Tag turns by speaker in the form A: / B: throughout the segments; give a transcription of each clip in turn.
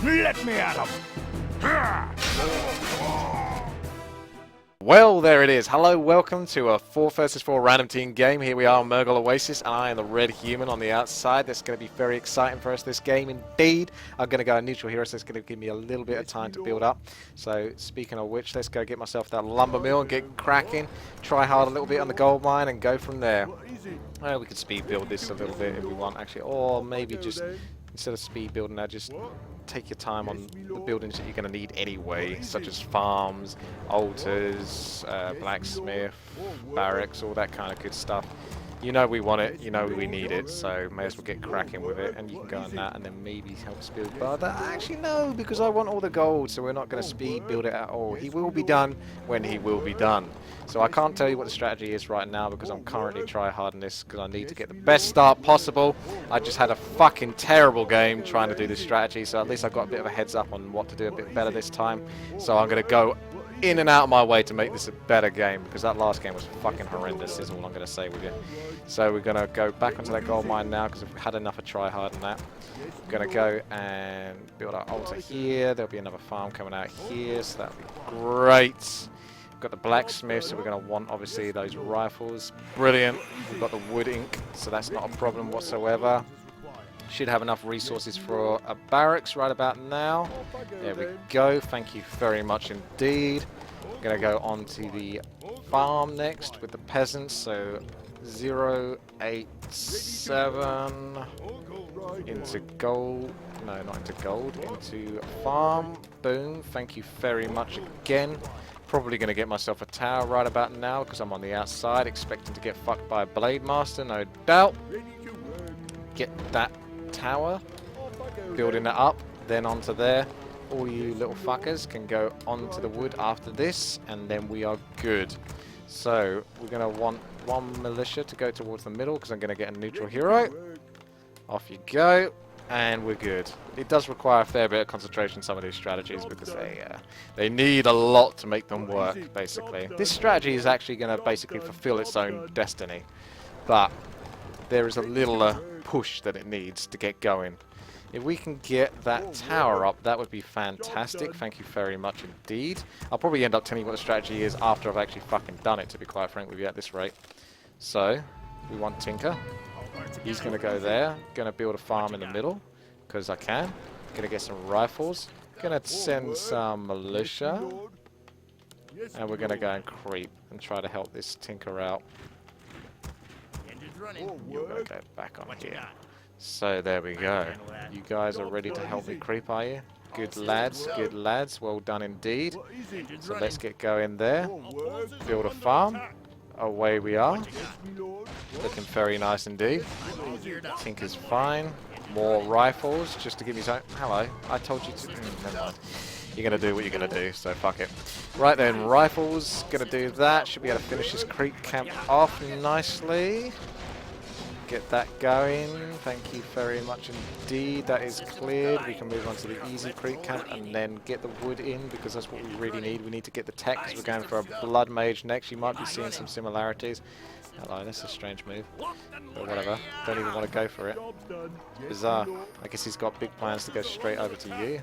A: Let me at him!
B: Well, there it is. Hello, welcome to a 4 vs 4 random team game. Here we are on Murgle Oasis, and I am the red human on the outside. That's going to be very exciting for us, this game indeed. I'm going to go neutral hero, so it's going to give me a little bit of time to build up. So, speaking of which, let's go get myself that lumber mill and get cracking. Try hard a little bit on the gold mine and go from there. We could speed build this a little bit if we want, actually. Or maybe just, instead of speed building that, just take your time on the buildings that you're going to need anyway, such as farms, altars, blacksmith, barracks, all that kind of good stuff. You know we want it, you know we need it, so may as well get cracking with it, and you can go on that and then maybe help speed build. Actually no, because I want all the gold, so we're not going to speed build it at all. He will be done when he will be done. So I can't tell you what the strategy is right now because I'm currently tryharding this because I need to get the best start possible. I just had a fucking terrible game trying to do this strategy, so at least I've got a bit of a heads up on what to do a bit better this time. So I'm going to go in and out of my way to make this a better game because that last game was fucking horrendous is all I'm going to say with you. So we're going to go back onto that gold mine now because we've had enough of tryhard and that. We're going to go and build our altar here. There'll be another farm coming out here, so that'll be great. Got the blacksmith, so we're going to want obviously those rifles. Brilliant. We've got the wood ink, so that's not a problem whatsoever. Should have enough resources for a barracks right about now. There we go. Thank you very much indeed. I'm going to go on to the farm next with the peasants. So 087 into gold. No, not into gold. Into farm. Boom. Thank you very much again. Probably going to get myself a tower right about now because I'm on the outside expecting to get fucked by a blade master, no doubt. Get that tower, building it up, then onto there. All you little fuckers can go onto the wood after this, and then we are good. So we're going to want one militia to go towards the middle because I'm going to get a neutral hero. Off you go. And we're good. It does require a fair bit of concentration, some of these strategies, because they need a lot to make them work, basically. This strategy is actually going to basically fulfill its own destiny, but there is a little push that it needs to get going. If we can get that tower up, that would be fantastic. Thank you very much indeed. I'll probably end up telling you what the strategy is after I've actually fucking done it, to be quite frank with you at this rate. So, we want Tinker. He's going to go there. Going to build a farm in the middle because I can. Going to get some rifles. Going to send some militia. And we're going to go and creep and try to help this Tinker out. You're going to go back on here. So there we go. You guys are ready to help me creep, are you? Good lads, good lads. Well done indeed. So let's get going there. Build a farm. Away we are. Looking very nice indeed. Tinker's fine. More rifles, just to give me some... Hello, I told you to... never mind. You're going to do what you're going to do, so fuck it. Right then, rifles. Going to do that. Should be able to finish this creep camp off nicely. Get that going. Thank you very much indeed. That is cleared. We can move on to the easy creep camp and then get the wood in because that's what we really need. We need to get the tech because we're going for a blood mage next. You might be seeing some similarities. Hello, that's a strange move. But whatever. Don't even want to go for it. Bizarre. I guess he's got big plans to go straight over to you.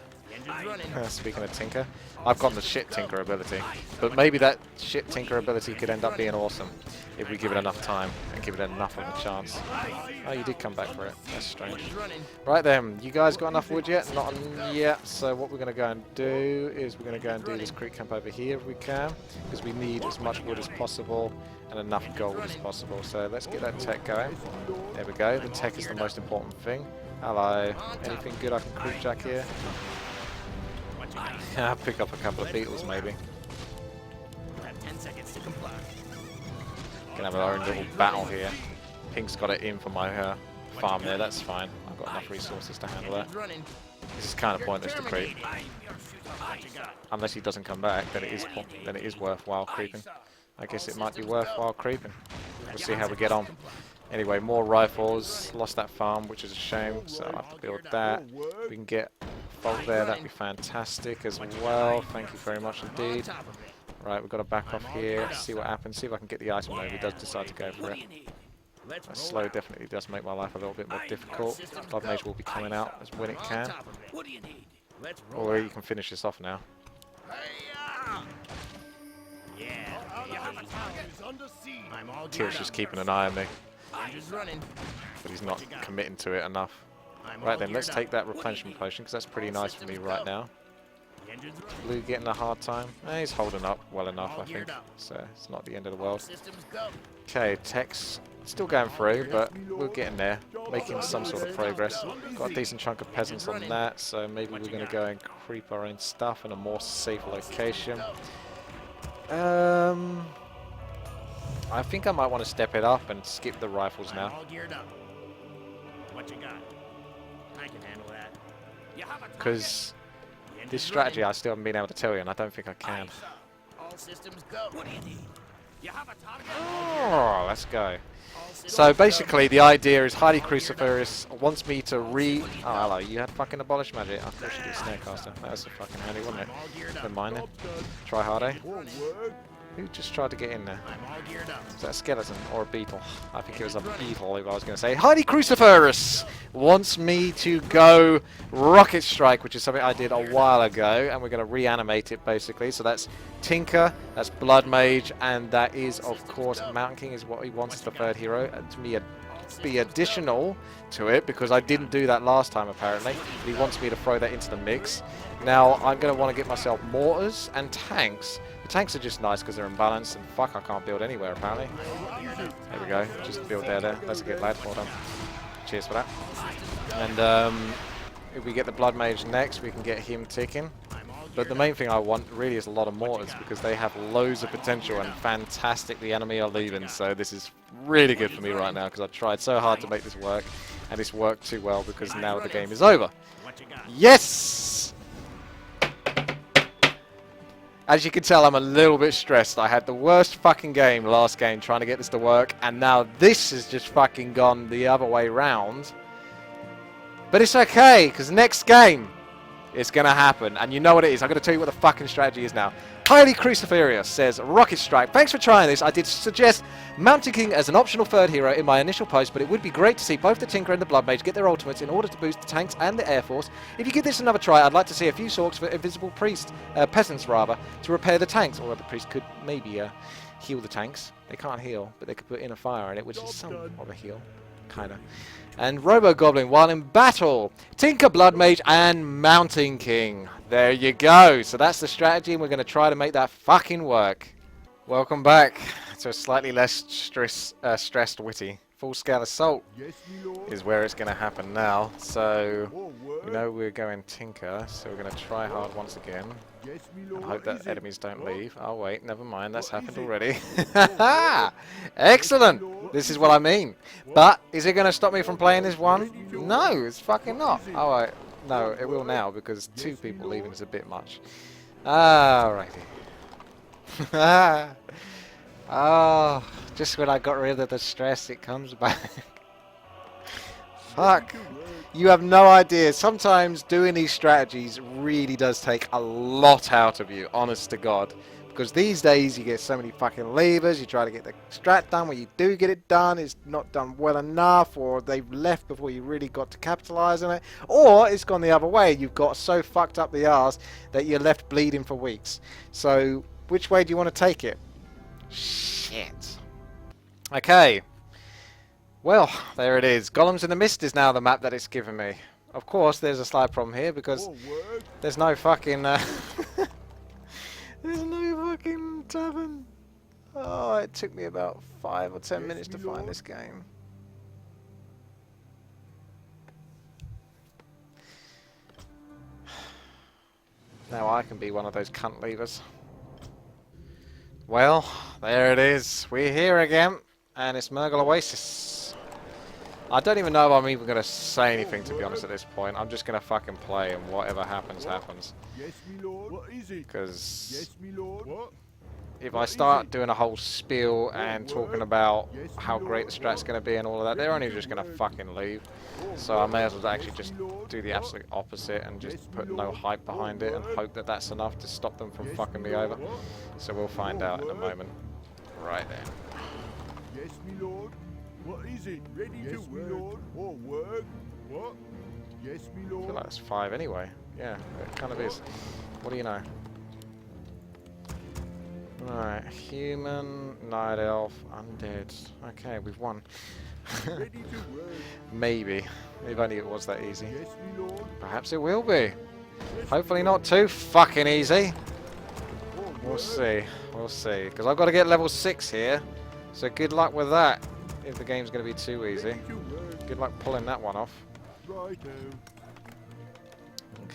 B: Speaking of Tinker, I've got the shit Tinker ability, but maybe that shit Tinker ability could end up being awesome if we give it enough time and give it enough of a chance. Oh, you did come back for it. That's strange. Right then, you guys got enough wood yet? Not yet. So what we're going to go and do is we're going to go and do this creek camp over here if we can, because we need as much wood as possible and enough gold as possible. So let's get that tech going. There we go. The tech is the most important thing. Hello. Anything good I can creep jack here? I'll pick up a couple of beetles, maybe. Can have our own little battle here. Pink's got it in for my farm there, that's fine. I've got enough resources to handle that. This is kind of pointless to creep. Unless he doesn't come back, then it is worthwhile creeping. I guess it might be worthwhile creeping. We'll see how we get on. Anyway, more rifles. Lost that farm, which is a shame, so I'll have to build that. We can get Bolt there, that'd be fantastic as well. Thank you very much indeed. Right, we've got to back off here, see what happens, see if I can get the item though if he does decide to go for it. That slow definitely does make my life a little bit more difficult. Blood Mage will be coming out as when it can.
A: Let's roll
B: Or
A: out.
B: you can finish this off now.
A: I'm all
B: Tyr's
A: geared
B: just
A: up.
B: keeping an eye on me,
A: Engine's running.
B: but he's not committing to it enough.
A: I'm
B: Right
A: all
B: then, let's
A: geared
B: take
A: up.
B: that replenishment potion, because that's pretty nice for me right now.
A: The engine's running.
B: Blue getting a hard time. He's holding up well enough,
A: All
B: I think.
A: geared up.
B: So it's not the end of the world.
A: Systems go.
B: Okay, tech's still going through, but we're getting there. Making some sort of progress. Got a decent chunk of peasants on that, so maybe we're going to go and creep our own stuff in a more safe location. I think I might want to step it up and skip the rifles
A: I'm
B: now.
A: all geared up. What you got? I can handle that. You have a target?
B: Because
A: The engine's
B: this strategy
A: running.
B: I still haven't been able to tell you, and I don't think I can.
A: All systems go. What do you need? You have a target?
B: Oh, let's go.
A: All systems
B: So
A: go.
B: basically, the idea is Hardy Cruciferous wants me to Oh, hello, you had fucking abolish magic. I thought you did Snarecaster. That was a fucking handy, wasn't it?
A: I'm all geared
B: Never
A: up.
B: mind then. Try hard, eh? Who just tried to get in there?
A: I'm all geared up.
B: Is that a skeleton or a beetle? I think it was a beetle, if I was going to say. Hardy Cruciferous wants me to go Rocket Strike, which is something I did a while ago, and we're going to reanimate it, basically. So that's Tinker, that's Blood Mage, and that is, of course, Mountain King is what he wants as the third hero. And to me, be additional to it, because I didn't do that last time, apparently. He wants me to throw that into the mix. Now, I'm going to want to get myself mortars and tanks. The tanks are just nice because they're in balance, and fuck, I can't build anywhere, apparently. There we go. Just build there. That's a good lad. Well done. Cheers for that. And if we get the Blood Mage next, we can get him ticking. But the main thing I want really is a lot of mortars, because they have loads of potential, and fantastic the enemy are leaving. So this is really good for me right now, because I tried so hard to make this work, and it's worked too well, because now the game is over.
A: What you got?
B: Yes! As you can tell, I'm a little bit stressed. I had the worst fucking game last game trying to get this to work, and now this has just fucking gone the other way round. But it's okay, because next game, it's going to happen. And you know what it is. I'm going to tell you what the fucking strategy is now. Highly Cruciferious says, Rocket Strike. Thanks for trying this. I did suggest Mountain King as an optional third hero in my initial post, but it would be great to see both the Tinker and the Blood Mage get their ultimates in order to boost the tanks and the Air Force. If you give this another try, I'd like to see a few sorks for Invisible Peasants rather, to repair the tanks. Or the priest could maybe heal the tanks. They can't heal, but they could put in a fire in it, which is some of a heal. Kinda. And Robo Goblin while in battle. Tinker, Blood Mage, and Mountain King. There you go. So that's the strategy, and we're going to try to make that fucking work. Welcome back to a slightly less stressed Witty. Full-scale assault is where it's going to happen now. So, you know we're going Tinker, so we're going to try hard once again. And hope that enemies don't leave. Oh wait, never mind, that's happened already. Excellent! This is what I mean. But, is it going to stop me from playing this one? No, it's fucking not. Alright, no, it will now, because two people leaving is a bit much. Alrighty. Oh, just when I got rid of the stress, it comes back. Fuck. You have no idea. Sometimes doing these strategies really does take a lot out of you, honest to God. Because these days you get so many fucking levers, you try to get the strat done, when you do get it done, it's not done well enough, or they've left before you really got to capitalise on it, or it's gone the other way, you've got so fucked up the arse that you're left bleeding for weeks. So, which way do you want to take it? Shit. Okay. Well, there it is. Golems in the Mist is now the map that it's given me. Of course, there's a slight problem here because there's no fucking... there's no fucking tavern. Oh, it took me about 5 or 10 minutes to find this game. Now I can be one of those cunt leavers. Well, there it is. We're here again, and it's Murgle Oasis. I don't even know if I'm even going to say anything, to be honest, at this point. I'm just going to fucking play, and whatever happens, happens.
C: Yes, me lord. What is it?
B: Because
C: Yes, me lord. What?
B: if I start doing a whole spiel and talking about how great the strat's going to be and all of that, they're only just going to fucking leave. So I may as well actually just do the absolute opposite and just put no hype behind it and hope that that's enough to stop them from fucking me over. So we'll find out in a moment. Right then.
C: Yes, me lord. What is it? Ready to me lord. Or work. What? Yes, me
B: I feel
C: lord.
B: like it's 5 anyway. Yeah, it kind of is. What do you know? Alright, human, night elf, undead. Okay, we've won.
C: Ready to work.
B: Maybe. If only it was that easy.
C: Yes, me lord.
B: Perhaps it will be.
C: Yes,
B: Hopefully
C: me
B: not
C: lord.
B: too fucking easy.
C: Oh,
B: We'll
C: work.
B: see. We'll see. Because I've got to get level 6 here. So good luck with that. If the game's going to be too easy.
C: Ready to work.
B: Good luck pulling that one off.
C: Righto.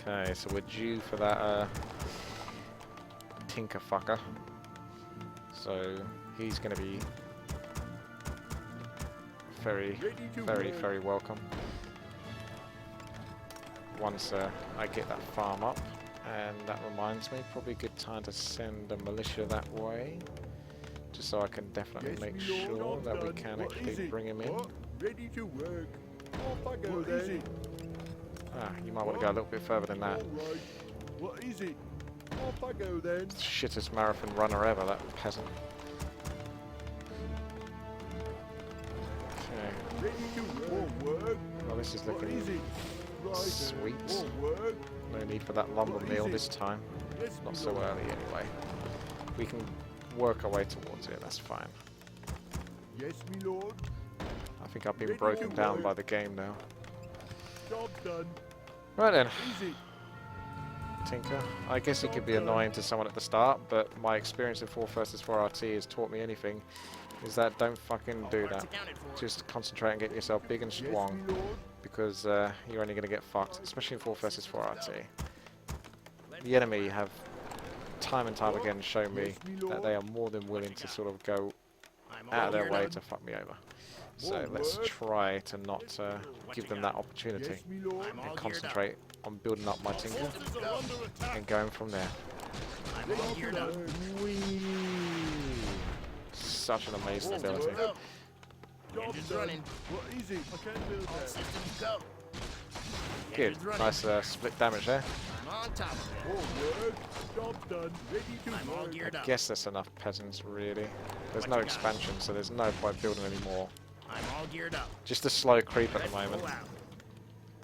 B: Okay, so we're due for that tinker fucker. So he's going to be very,
C: Ready to
B: very,
C: work.
B: very welcome. Once I get that farm up. And that reminds me, probably a good time to send a militia that way. Just so I can definitely
C: Yes,
B: make
C: me lord,
B: sure
C: I'm
B: that we
C: done.
B: can
C: What
B: actually
C: is it?
B: bring him in.
C: What? Ready to work. Off I go
B: What
C: then.
B: is it? Ah, you might want to go a little bit further than that.
C: All right. What is it? Off I go then.
B: Shittest marathon runner ever, that peasant. Okay,
C: Ready to work. More work.
B: well this is
C: What
B: looking
C: is it? Right.
B: sweet.
C: More work.
B: No need for that lumber
C: What is
B: meal
C: it?
B: this time.
C: Yes,
B: Not
C: me
B: so
C: lord.
B: early anyway. We can work our way towards it, that's fine.
C: Yes, me lord.
B: I think I've been
C: Ready
B: broken
C: to
B: down
C: work.
B: by the game now.
C: Job done.
B: Right then,
C: Easy.
B: Tinker. I guess it could be annoying to someone at the start, but my experience in 4 vs 4 RT has taught me anything, is that don't fucking do that. Just concentrate and get yourself big and
C: Yes,
B: strong,
C: me lord.
B: because you're only going to get fucked, especially in 4 vs 4 RT. The enemy have time and time again shown me that they are more than willing to sort of go out of their way to fuck me over. So let's try to not give them that opportunity
C: Yes, me lord.
B: and concentrate on building up my tinker and going from there.
A: I'm all geared up.
B: Such an amazing ability.
C: Job
A: Engine's
C: done.
A: running.
C: What is it? I can't build
A: All
C: that.
A: systems go.
B: Good,
A: Engine's running.
B: nice split damage there.
A: I'm on top of it.
C: More work. Job done. Ready to
A: I'm all
C: work.
A: geared up.
B: Guess that's enough peasants really. There's
A: What
B: no
A: you got?
B: expansion, so there's no point building any more.
A: I'm all geared up.
B: Just a slow creep at the
A: Let's
B: moment.
A: roll out.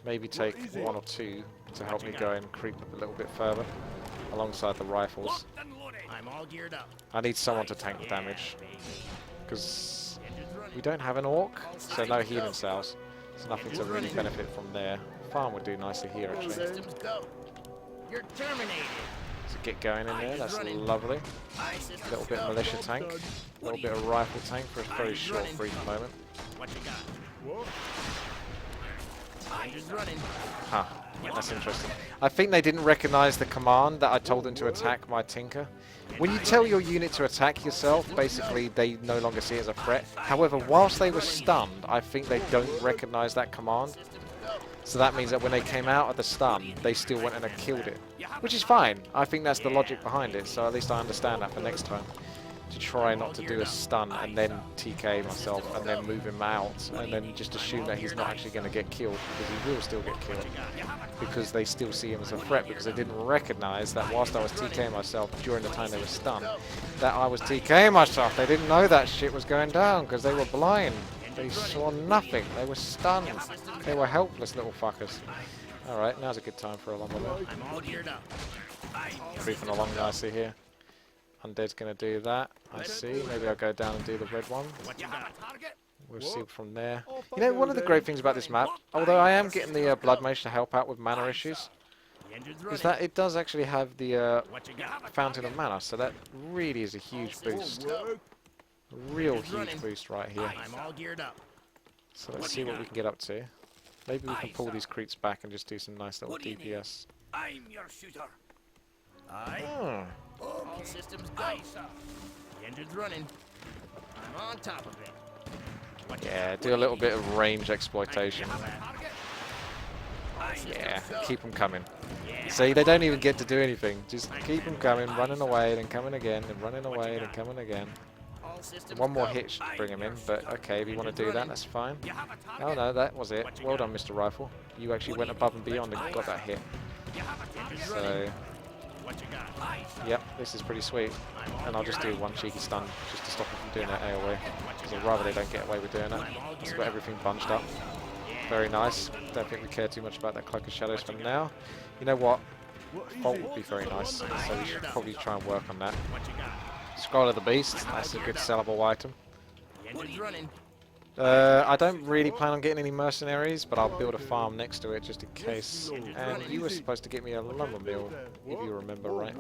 B: Maybe take
C: is it?
B: 1 or 2 to help
A: you
B: me
A: got?
B: go and creep up a little bit further alongside the rifles.
A: Locked and loaded. I'm all geared up.
B: I need someone to tank the
A: Yeah,
B: damage
A: baby.
B: because
A: Engine's running.
B: we don't have an orc, so no
A: All
B: healing
A: systems
B: cells. There's nothing to really benefit from there. Farm would do nicely here
A: All
B: actually.
A: systems go. You're terminated.
B: So get going in there, that's lovely.
A: High systems
B: Little bit
A: go.
B: of militia tank, a little bit of rifle tank for a very short brief moment.
A: What you got?
C: What?
A: Engine's running.
B: Huh, that's interesting. I think they didn't recognize the command that I told them to attack my tinker. When you tell your unit to attack yourself, basically they no longer see it as a threat. However, whilst they were stunned, I think they don't recognize that command. So that means that when they came out of the stun, they still went and killed it. Which is fine. I think that's the logic behind it, so at least I understand that for next time. To try not to do a stun and then TK myself and then move him out and then just assume that he's not actually going to get killed, because he will still get killed. Because they still see him as a threat, because they didn't recognize that whilst I was TKing myself during the time they were stunned, that I was TKing myself. They didn't know that shit was going down because they were blind. They saw nothing. They were stunned. They were helpless little fuckers. Alright, now's a good time for a lumber mill.
A: I'm all geared up.
B: Creeping along nicely here. Undead's going to do that, I see. Maybe I'll go down and do the red one.
A: What you got?
B: We'll see from there. You know, one of the great things about this map, although I am getting the Blood Mage to help out with mana issues,
A: The engine's
B: is
A: running.
B: that it does actually have the
A: What you got?
B: Fountain of Mana, so that really is a huge boost.
C: Work.
B: A real huge boost right here.
A: I'm all geared up.
B: So let's see what we can get up to. Maybe we can pull these creeps back and just do some nice little DPS.
A: I'm your shooter. Aye.
B: Hmm.
A: All systems go. The engine's running. I'm on top of it. What you
B: Yeah,
A: got?
B: do a little bit of range exploitation.
A: You have a target? All systems
B: Yeah,
A: go.
B: keep them coming.
A: Yeah.
B: See, they don't even get to do anything. Just keep them coming, running away, then coming again, then running away, then coming again.
A: All systems
B: One more
A: go.
B: hit should bring him in,
A: I'm
B: but
A: your
B: okay, if you want to do that, that's fine.
A: You have a
B: Oh
A: target?
B: no, that was it.
A: What you
B: Well
A: got?
B: done, Mr. Rifle. You actually went above and beyond and got that hit.
A: You have a target? Running.
B: So,
A: What you got?
B: yep, this is pretty sweet.
A: I'm all
B: And I'll just do
A: geared up.
B: one cheeky stun just to stop him from doing that AoE. Because I'd rather they don't get away with doing that. Just got everything bunched up.
A: Yeah,
B: Very nice. Don't think we care too much about that Cloak of Shadows for now. You know what? Vault would be very nice, so we should probably try and work on that. Scroll of the Beast, that's a good sellable item. I don't really plan on getting any mercenaries, but I'll build a farm next to it just in case. And you were supposed to get me a lumber mill, if you remember right.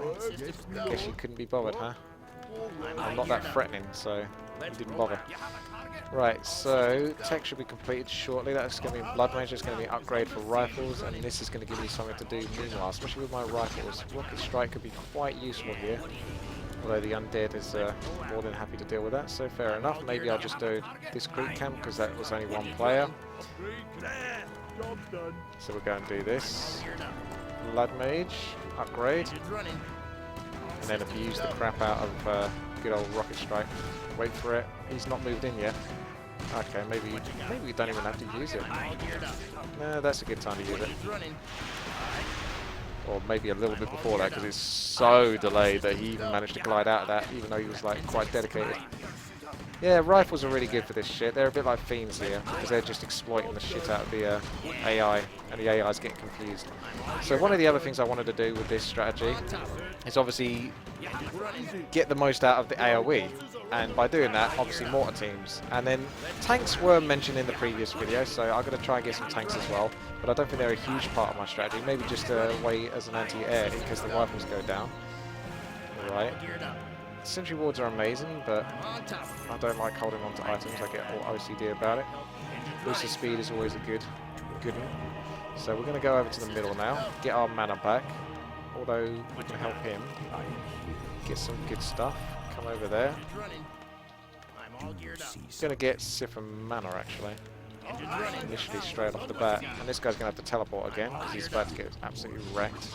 B: Guess you couldn't be bothered, huh? I'm not that threatening, so you didn't bother. Right, so tech should be completed shortly. That's going to be Blood Mage, it's going to be an upgrade for rifles, and this is going to give me something to do meanwhile, especially with my rifles. Rocket Strike could be quite useful here, although the Undead is more than happy to deal with that, so fair enough. Maybe I'll just do this Creek Camp, because that was only one player. So we'll go and do this. Blood Mage, upgrade, and then abuse the crap out of good old Rocket Strike. Wait for it. He's not moved in yet. Okay, maybe we don't even have to use it. No, that's a good time to use it. Or maybe a little bit before that, because it's so delayed that he even managed to glide out of that, even though he was like quite dedicated. Yeah, rifles are really good for this shit. They're a bit like fiends here, because they're just exploiting the shit out of the AI, and the AI's getting confused. So one of the other things I wanted to do with this strategy is obviously get the most out of the AoE, and by doing that, obviously mortar teams. And then tanks were mentioned in the previous video, so I'm going to try and get some tanks as well, but I don't think they're a huge part of my strategy. Maybe just a way as an anti-air in case the rifles go down. Right. Sentry wards are amazing, but I don't like holding on to items. I get all OCD about it. Boost of speed is always a good one. So we're going to go over to the middle now, get our mana back, although we can help him get some good stuff. Come over there. Going to get Sifra mana actually, initially straight off the bat, and this guy's going to have to teleport again because he's about to get absolutely wrecked.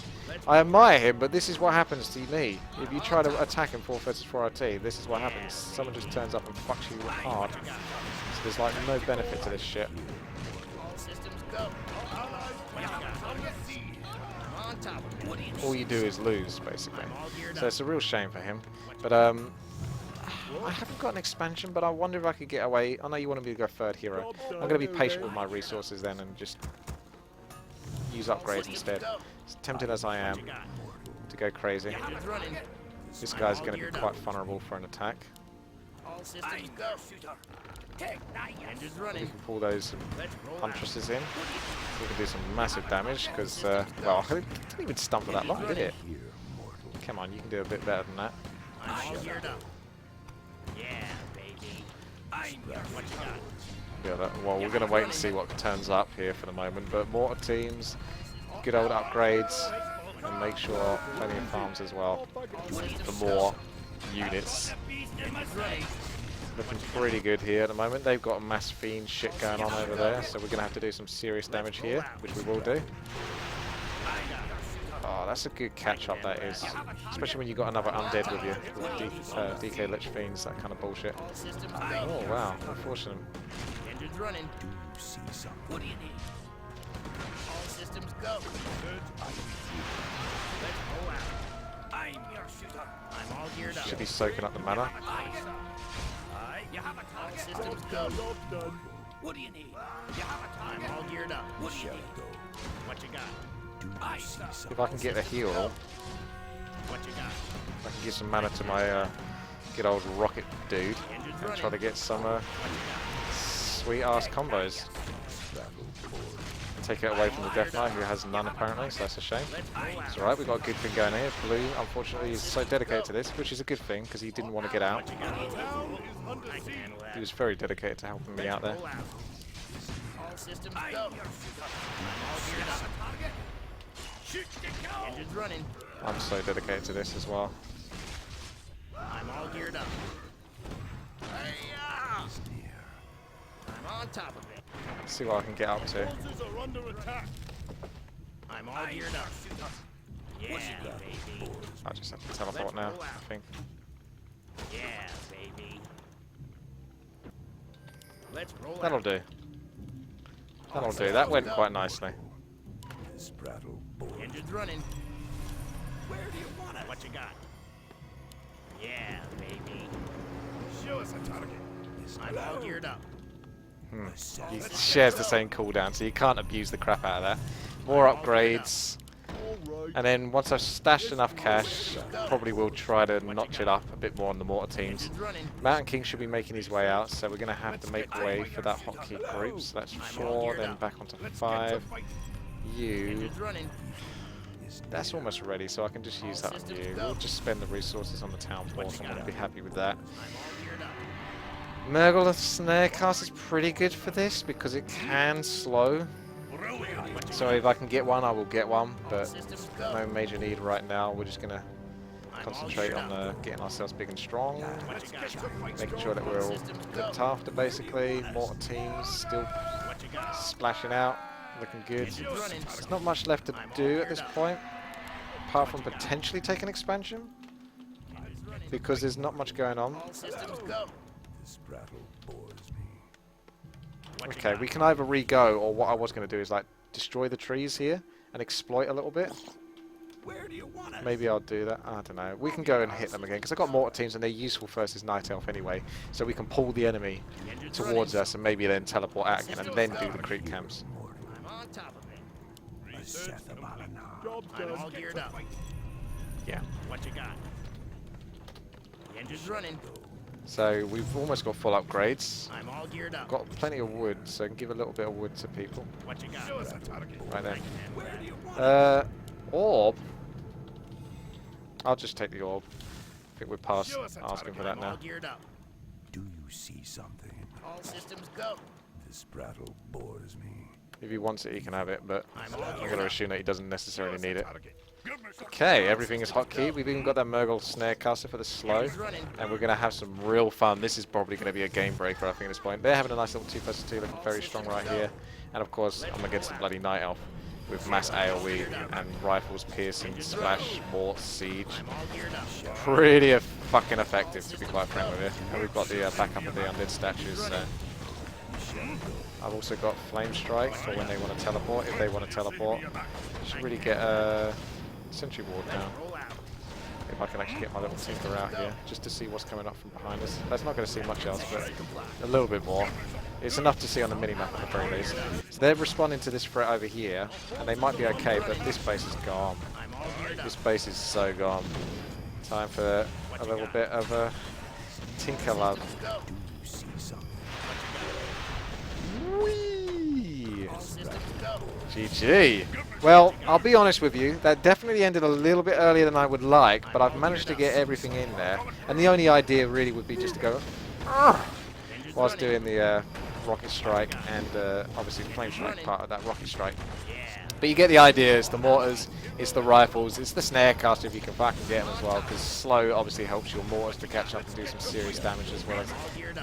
B: I admire him, but this is what happens to me. If you try to attack him 4 versus 4 RT, this is what happens. Someone just turns up and fucks you hard. So there's like no benefit to this shit. All you do is lose, basically. So it's a real shame for him. But I haven't got an expansion, but I wonder if I could get away. I know you want me to go third hero. I'm going to be patient with my resources then and just use upgrades instead. As tempted as I am to go crazy. This guy's going to be quite vulnerable for an attack. We can pull those Huntresses in. We can do some massive damage because, well, it didn't even stun for that long, did it? Come on, you can do a bit better than that. Yeah, well, we're going to wait and see what turns up here for the moment, but mortar teams, good old upgrades, and make sure plenty of farms as well for more units. Looking pretty good here at the moment. They've got a mass fiend shit going on over there, so we're going to have to do some serious damage here, which we will do. Oh, that's a good catch-up, that is. Especially when you've got another undead with you, with DK Lich Fiends, that kind of bullshit. Oh, wow, unfortunate.
A: What do you need? All systems go. I'm your shooter. I'm all geared up.
B: Should be soaking up the mana.
A: All systems go. What do you need? I'm all geared up. What do you need? What you got?
B: If I can get a heal,
A: What you got?
B: I can give some mana to my good old rocket dude and try to get some sweet ass combos. Take it away from the Death Knight, who has none apparently, so that's a shame. It's alright, we've got a good thing going here. Blue, unfortunately, is so dedicated to this, which is a good thing because he didn't want to get out. He was very dedicated to helping me out there.
A: All systems go. Engine's running.
B: I'm so dedicated to this as well.
A: I'm all geared up. I'm on top of it.
B: Let's see what I can get up to.
A: I'm all geared up. Yeah, baby.
B: I just have to teleport now, I think.
A: Yeah, baby. Let's roll
B: That'll
A: out.
B: do. That'll do. That went quite nicely.
A: Engine's running. Where do you want it? What you got? Yeah, baby. Show us a target. I'm all geared up.
B: He shares the same cooldown, so you can't abuse the crap out of that. More upgrades. And then once I've stashed enough cash, probably will try to notch it up a bit more on the mortar teams. Mountain King should be making his way out, so we're going to have to make way for that hotkey group. So that's 4, then back onto 5. You. That's almost ready, so I can just use that on you. We'll just spend the resources on the town port. I'm going to be happy with that. Murgle Snare Cast is pretty good for this because it can slow. So if I can get one, I will get one, but no major need right now. We're just going to concentrate on getting ourselves big and strong, making sure that we're all looked after basically. Mortar teams still splashing out, looking good. There's not much left to do at this point, apart from potentially take an expansion, because there's not much going on. Okay, we can either re-go, or what I was going to do is like destroy the trees here and exploit a little bit. Maybe I'll do that. I don't know. We can go and hit them again because I've got mortar teams and they're useful versus Night Elf anyway. So we can pull the enemy towards us and maybe then teleport out again and then do the creep camps.
A: I'm all geared up.
B: Yeah.
A: What you got? The engine's running.
B: So we've almost got full upgrades.
A: I'm all geared up.
B: Got plenty of wood, so I can give a little bit of wood to people.
A: What you got?
B: Right then. Orb. I'll just take the orb. I think we're past asking for that now.
C: Do you see something?
A: All systems go.
C: This prattle bores me.
B: If he wants it, he can have it, but
A: I'm
B: going to assume that he doesn't necessarily need it. Okay, everything is hotkey. We've even got that Murgle Snare Caster for the slow, and we're going to have some real fun. This is probably going to be a game breaker, I think, at this point. They're having a nice little 2 vs 2, looking very strong right here. And of course, I'm against the bloody Night Elf with mass AoE and rifles, piercing, splash, mort, siege. Pretty fucking effective, to be quite frank with you. And we've got the backup of the undead statues, so. I've also got Flame Strike for when they want to teleport, if they want to teleport. Should really get a Sentry Ward down. If I can actually get my little tinker out here, just to see what's coming up from behind us. That's not going to see much else, but a little bit more. It's enough to see on the minimap at the very least. So they're responding to this threat over here, and they might be okay, but this base is gone. This base is so gone. Time for a little bit of a tinker love. Whee! GG. Well, I'll be honest with you, that definitely ended a little bit earlier than I would like, but I've managed to get everything in there. And the only idea really would be just to go whilst doing the rocket strike and obviously the flame strike part of that rocket strike. But you get the idea, it's the mortars, it's the rifles, it's the snare caster if you can fucking get them as well, because slow obviously helps your mortars to catch up and do some serious damage as well as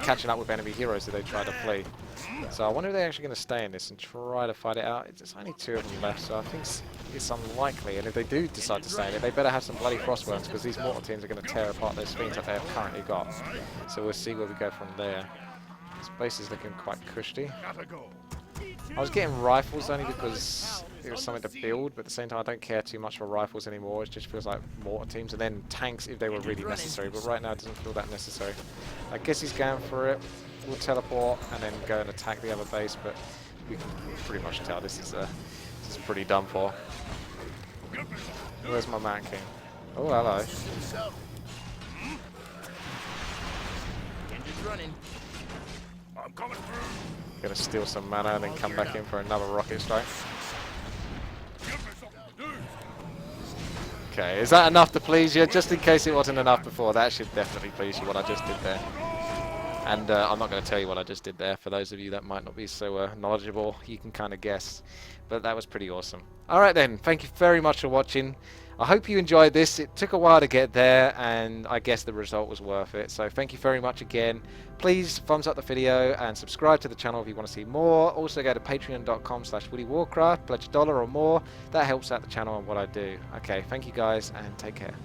B: catching up with enemy heroes that they try to flee. So I wonder if they're actually going to stay in this and try to fight it out. There's only 2 of them left, so I think it's unlikely, and if they do decide to stay in it, they better have some bloody frostworms, because these mortar teams are going to tear apart those fiends that they have currently got. So we'll see where we go from there. This base is looking quite cushy. I was getting rifles only because it was something to build, but at the same time I don't care too much for rifles anymore. It just feels like mortar teams, and then tanks if they were really necessary, but right now it doesn't feel that necessary. I guess he's going for it. We'll teleport and then go and attack the other base, but we can pretty much tell this is pretty done for. Where's my Mountain King? Oh, hello.
A: I'm coming through.
B: Gonna steal some mana and then come back in for another rocket strike. Okay, is that enough to please you? Just in case it wasn't enough before, that should definitely please you, what I just did there. And I'm not going to tell you what I just did there. For those of you that might not be so knowledgeable, you can kind of guess. But that was pretty awesome. Alright then, thank you very much for watching. I hope you enjoyed this. It took a while to get there, and I guess the result was worth it. So thank you very much again. Please thumbs up the video and subscribe to the channel if you want to see more. Also go to patreon.com/WTiiWarcraft, pledge $1 or more. That helps out the channel and what I do. Okay, thank you guys, and take care.